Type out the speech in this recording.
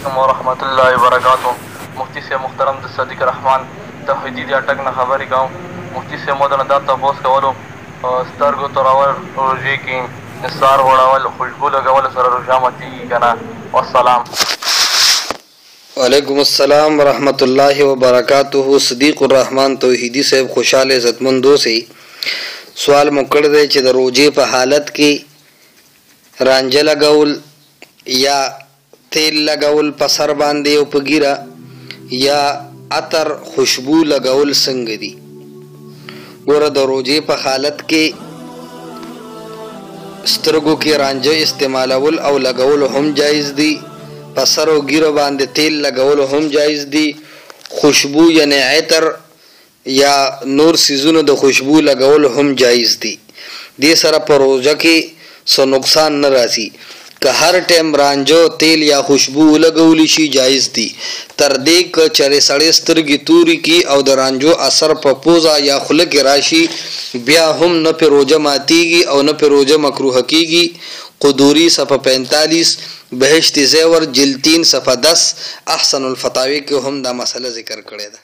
علیکم ورحمۃ اللہ وبرکاتہ. مفتی سے محترم د صدیق رحمان توحیدی دی اٹک نه خبرې کوم. مفتی سے مودنه دا تپوس کولو سترګو تورول روژې کې نثار وړول خوشبو لګول سره روژه ماتېږي که نه؟ والسلام. وعلیکم السلام ورحمۃ اللہ وبرکاتہ. صدیق الرحمان توحیدی صاحب خوشحال عزتمندو سے سوال مکړ دی چې د روژې په حالت کې رانجه لګول یا تیل لګول په سر باندې او په ګیره یا عطر خوشبو لګول څنګه دي؟ ګوره د روژې په حالت کې سترګو کې رانجه استعمالول او لګول هم جایز دي، په سر او ګیره باندې تیل لګول هم جایز دي، خوشبو یعنی عطر یا نور سیزونو د خوشبو لګول هم جایز دي. دې سره په روژه کې څه نقصان نه راځي. که هر ټیم رانجو تیل یا خوشبو لګولی شي جایز دي، تر دې که چرې سړی سترګې تورې کړي او د رانجو اثر په پوزه یا خوله کې راشي بیا هم نه پې روژه ماتېږي او نه پې روژه مکروه کېږي. قدوري صفحه 45، بهشت زیور جلد 3 صفحه 10، احسن الفتاوی کې هم دا مسله ذکر کړې ده.